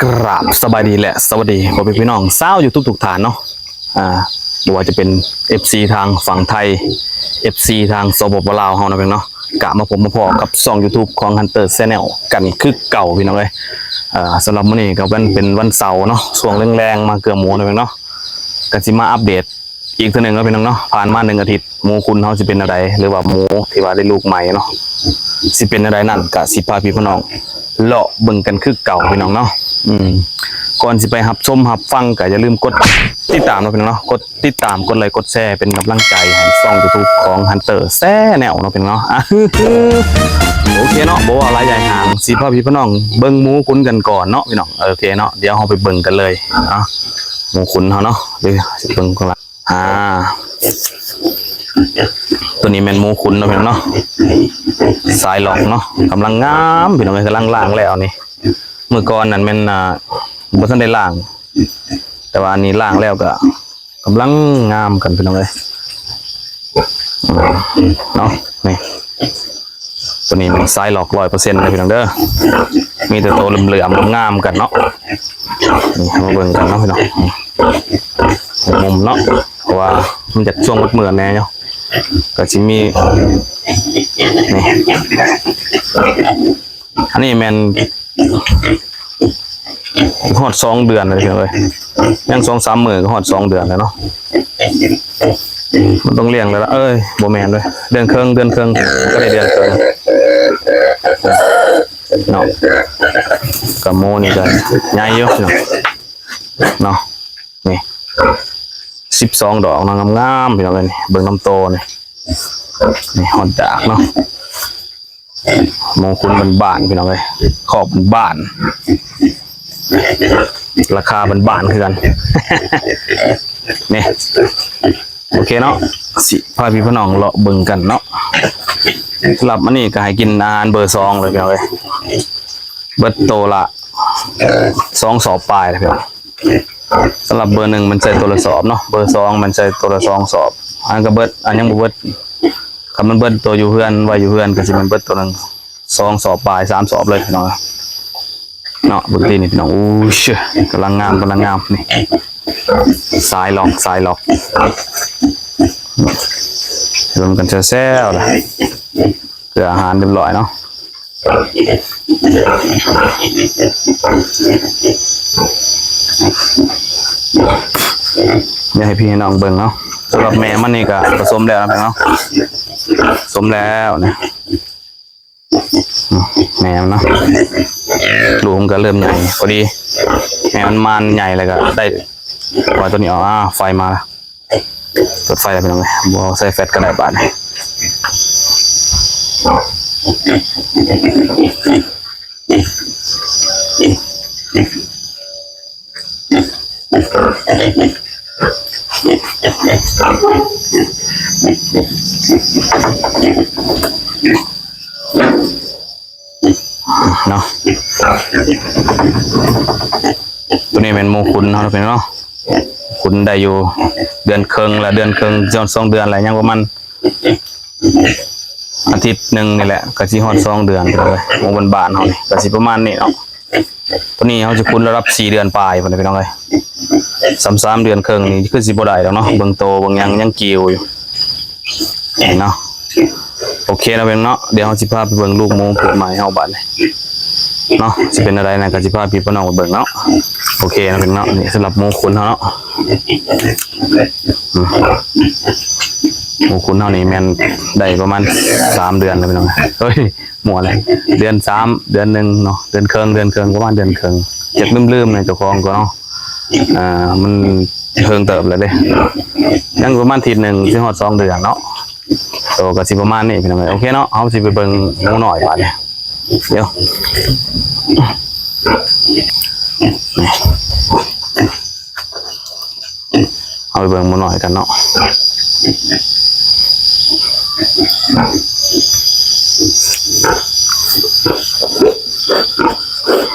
กราบสบายดีแหละสวัสดีพ่อพี่น้องเศร้าอยู่ทุกฐานเนาะไม่ว่าจะเป็น FC ทางฝั่งไทย FC ทางสปปลาวเฮานะเพียงเนาะกะมาผมมาพอกับช่อง YouTube ของ Hunter Channel กันคือเก่าพี่น้องเลยสำหรับมื้อนี้ก็เป็นวันเสาร์เนาะช่วงแรงๆมาเกือบหมูนะเพียงเนาะก็สิมาอัปเดตอีกทีนึงแล้วพี่น้องเนาะผ่านมา1 อาทิตย์หมูคุณเฮาสิเป็นอะไรหรือว่าหมูที่ว่าได้ลูกใหม่เนาะสิเป็นอะไรนั่นก็สิพาพี่น้องเลาะเบิ่งกันคือเก่าพี่น้องเนาะก่อนสิไปหับชมหับฟังก็อย่าลืมกดติดตามนะพี่น้องเนาะกดติดตามกดไลค์กดแชร์เป็นกำลังใจให้ช่อง YouTube ของ Hunter Channel เนาะพี่น้องเนาะโอเคเนาะบ่ว่าอะไรใหญ่ห่างสิพาพี่น้องเบิ่งหมูคุณกันก่อนเนาะพี่น้องโอเคเนาะเดี๋ยวเฮาไปเบิ่งกันเลยหมูคุณเฮาเนาะเดี๋ยวสิเบิ่งกันละตัวนี้แม่นหมูคุณเนาะพี่น้องเนาะสายหลอกเนาะกำลังงามพี่น้องกำลังล่างแล้วนี่เมื่อก่อนนั่นแม่นบ่ทันได้ล่างแต่ว่าอันนี้ล่างแล้วก็กำลังงามกันพี่น้องเลยเนาะนี่ตัวนี้มันสายหลอก100%เลยพี่น้องเด้อมีแต่ตัวเหลื่อมๆงามกันเนาะนี่มาเบิ่งกันเนาะพี่น้องมุมเนาะเพราะว่ามันจะช่วงมืดๆแน่เนาะก็สิมีนี่อันนี้แม่นฮอด2 เดือนเลยพี่น้องเอ้ยยัง2-3 มื้อก็ฮอด2 เดือนแล้วเนาะมันต้องเลี้ยงแล้วล่ะบ่แม่นด้วยเดือนครึ่งก็ได้เดือนครึ่งเนาะกะโมนี่ก็ใหญ่อยู่เนาะนี่12 ดอกงามๆพี่น้องเอ้ยนี่เบิ่งน้ำโตนี่ฮอดดากเนาะมงคุณมันบ้านพี่น้องเอ้ยขอบมันบ้านราคาบ้านคือกันนี่โอเคเนาะสิพาพี่น้องเลาะเบิ่งกันเนาะสำหรับอันนี้ก็ให้กินอาหารเบอร์2เลยพี่น้องเอ้ยเบิดโตละ2 สอบปลายเลยพี่น้องสำหรับเบอร์1มันใส่ตัวละสอบเนาะเบอร์2มันใส่ตัวละ2 สอบอันก็เบิดอันยังบ่เบิดคำมันเบิดตัวอยู่เพื่อนไว้อยู่เพื่อนก็สิมันเบิดตัวนึง2 สอบปลาย3 สอบเลยพี่น้องเนาะบึกตีนี่พี่น้องอู้ชื่อกำลังงามนี่สายหลอกรวมกันแซ่ๆนะเกลืออาหารเรียบร้อยเนาะอยากให้พี่น้องเบิ่งเนาะสำหรับแม่มันนี่ก็ผสมแล้วนะพี่น้องผสมแล้วนะแม่มันเนาะลูกมันก็เริ่มใหญ่พอดีแม่มันใหญ่เลยก็ได้ปล่อยตัวนี้ออกไฟมาแล้วเปิดไฟแล้วพี่น้องเลยบ่ใส่แฟตก็ได้บาทเนาะตัวนี้เป็นโมคุณเนาะเป็นเนาะคุณได้อยู่เดือนครึ่งละเดือนครึ่งจน2 เดือนอะไรยังประมาณอาทิตย์หนึ่งนี่แหละก็สิฮอด2 เดือนเลยโมบานเฮานี่ก็สิประมาณนี้เนาะตัวนี้เฮาจะคุณระดับ4 เดือนปลายพุ่นพี่น้องเอ้ย3 เดือนครึ่งนี่คือสิบ่ได้แล้วเนาะเบิ่งโตเบิ่งยังกิ้วอยู่เนาะโอเคนะเพิ่นเนาะเดี๋ยวเฮาสิพาไปเบิ่งลูกหมูเปิดใหม่เฮาบัดนี้เนาะสิเป็นอะไรนะก็สิพาพี่น้องไปเบิ่งเนาะโอเคนะเพิ่นเนาะนี่สำหรับหมูคุณเฮาเนาะหมูคุณเฮานี่แม่นได้ประมาณ3 เดือนแล้วพี่น้องเฮ้ยหมัวเลยเดือน3 เดือน1เนาะเดือนครึ่งประมาณเดือนครึ่งจักลืมๆในเจ้าของก็เนาะมันเพิ่งเติบเลยเด้ยังประมาณอาทิตย์หนึ่งสิฮอด2 เดือนเนาะโตก็สิประมาณนี้พี่น้องโอเคเนาะเฮาสิไปเบิ่งหมูน้อยบาดนี้เดี๋ยวเอาไปเบิ่งหมูน้อยกันเนาะ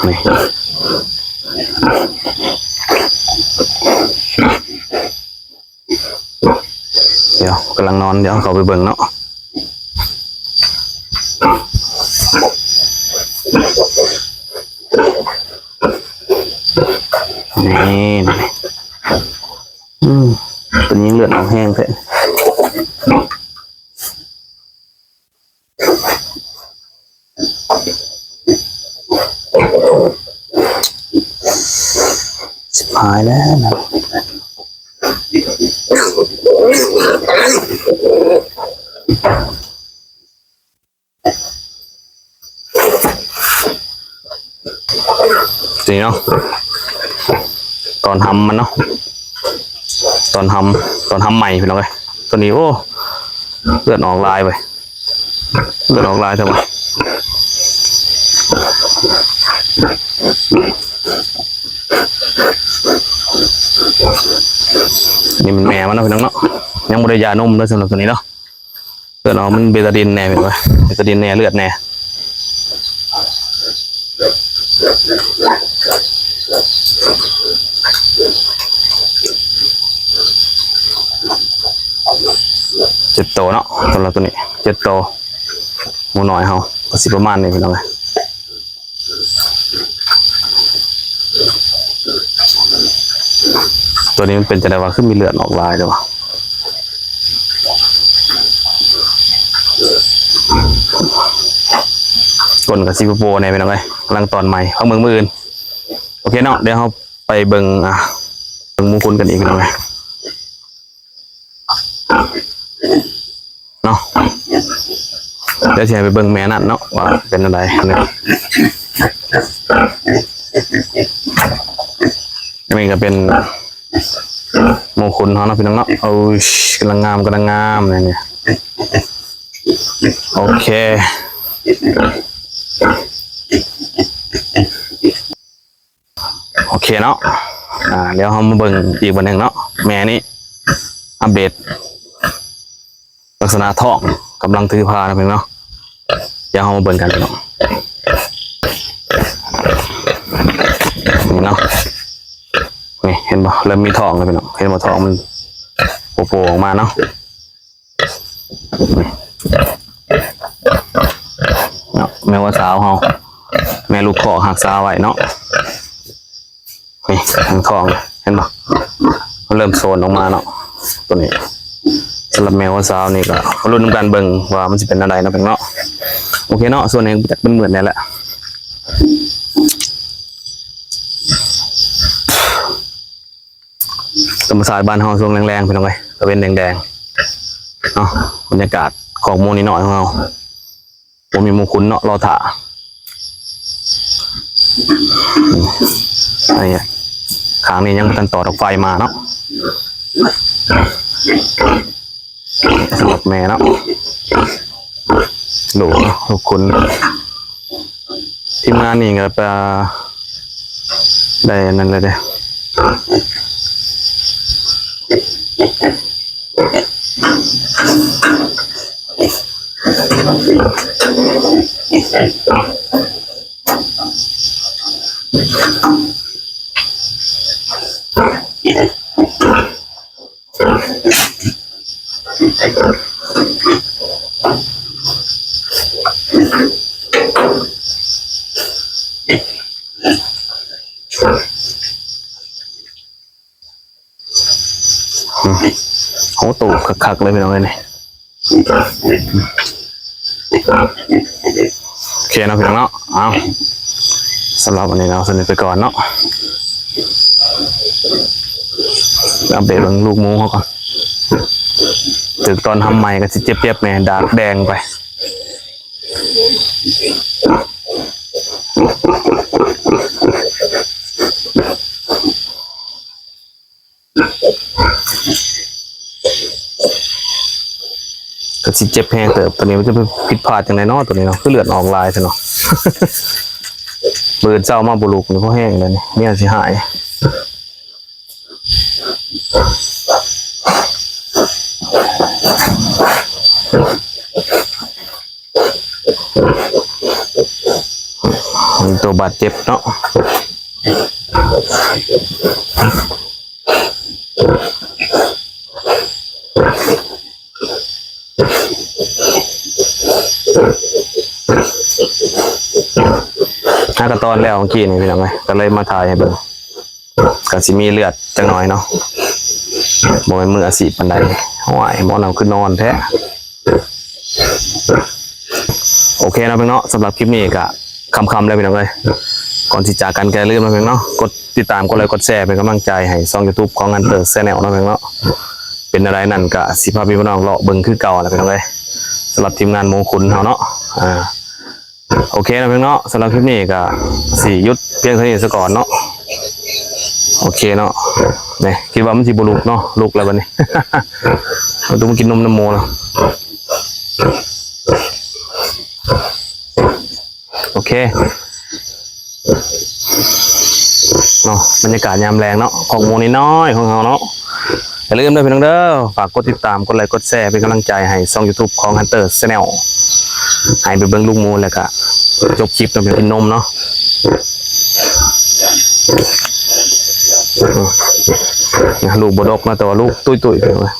นี่เดี๋ยวกำลังนอนเดี๋ยวเขาไปเบิ่งเนาะ เ นี่ตัวนี้เลือดออกแห้งเถอะสิบหายแล้วนะนี่เนาะตอนทำมันเนาะตอนทำใหม่ไปแล้วไงตัวนี้โอ้เลือดออกลายไปเลือดออกลายทำไมนี่มันแม่มันเนาะพี่น้องเนาะยังไม่ได้ยานมเลยสำหรับตัวนี้เนาะเลือดออกมันเบตาดินแน่ไปเลยเบตาดินแน่เลือดแน่7 โตเนาะสำหรับตัวนี้7 โตหมูน้อยเฮาก็สิประมาณนี้พี่น้องเลยตัวนี้มันเป็นจะได้ว่าขึ้นมีเลือดออกลายด้วยวะก้นกับซิโปเนี่ยพี่น้องเลยกำลังตอนใหม่เข้าเมืองมืออื่นโอเคเนาะเดี๋ยวเราไปเบิ่งมูคุณกันอีกพี่น้องเลยเนาะเดี๋ยวจะไปเบิ่งแม่นั่นเนาะว่าเป็นอะไรเนี่ยนี่ก็เป็นโมคุณเขาเนาะพี่น้องเนาะเอากำลังงามเนี่ยโอเคเนาะเดี๋ยวเรามาเบิ่งอีกวันหนึ่งเนาะแม่นี่อัปเดตลักษณะท้องกำลังถือพานะพี่น้องเนาะเดี๋ยวเรามาเบิ่งกันเนาะนี่เนาะนี่เห็นป่ะเริ่มมีท้องแล้วพี่น้องเห็นป่ะท้องมันโผล่ออกมาเนาะแม่ว่าสาวเฮาแม่ลูกขอหักสาวไว้เนาะนี่ทางท้องเห็นป่ะมันเริ่มโซนออกมาเนาะตัวนี้สำหรับแมวสาวนี่ก็รุ่นการเบิ่งว่ามันจะเป็นอะไรนะเพื่อนเนาะโอเคเนาะส่วนนี้จะเป็นเหมือนนี่แหละธรรมศาสตร์บ้านเฮาช่วงแรงๆเป็นยังไงก็เป็นแดงๆเนาะบรรยากาศของโมนี่หน่อยของเราผมมีมูคุณเนาะรอถ่าอะไรเงี้ยขางนี้ยังตันต่อดอกไฟมาเนาะสำหรับแม่เนาะหลูกคุณทีมงานนี่ก็ไปได้นั่นเลยเด้โอ้ตูคักๆเลยพี่น้องเลยนี่โอเคนะพี่น้องเนาะเอาสำหรับวันนี้เราสนิทไปก่อนเนาะอัปเดตเรื่องลูกหมูเขาก่อนถึงตอนทำใหม่ก็สิเจ็บๆแม่ดากแดงไปก็สิเจ็บแห้งเติบตัวนี้มันจะเป็นผิดพลาดอย่างไรเนาะตัวนี้เนาะคือเลือดออกลายซะเนาะเบิดเจ้ามาบุลุกนี่เพราะแห้งเลยนี่เนี่ยสิหายตัวบาดเจ็บเนาะถ้ากระตอนแล้วเมื่อกี้นี่พี่น้องไงก็เลยมาถ่ายให้เบิ่ง ก็สิมีเลือดจังหน่อยเนาะบ่เป็นมืออาชีพปานใดห่วยหมอนำคือนอนแท้โอเคนะเพื่อนเนาะสำหรับคลิปนี้ก็คำๆเลยพี่น้องเลยก่อนที่จากกันแกลืมนะเพื่อนเนาะกดติดตามกดไลค์กดแชร์เป็นกำลังใจให้ช่อง YouTube ของอันเตอร์แชนแนลนะเพื่อนเนาะเป็นอะไรนั่นก็สิพาพี่น้องเลาะเบิ่งคือเก่านะพี่น้องเลยสำหรับทีมงานมงคลเฮาเนาะโอเคนะเพื่อนเนาะสำหรับคลิปนี้ก็สิหยุดเพียงเท่านี้ซะก่อนเนาะโอเคเนาะเนี่ยคิดว่ามันสิบ่ลุกเนาะลุกแล้วบัดนี้ เราต้องมากินนมน้ำโมเนาะโอเคเนาะบรรยากาศยามแรงเนาะของโมนี่น้อยของเราเนาะอย่าลืมด้วยพี่น้องเด้อฝากกดติดตามกดไลค์กดแชร์เป็นกำลังใจให้ช่อง YouTube ของ Hunter Channel ให้ไปเบิ่งลูกมูแล้วก็จบคลิปต้องไปกินนมเนาะลูกบดกมาแต่ว่าลูกตุ้ยๆไปเลย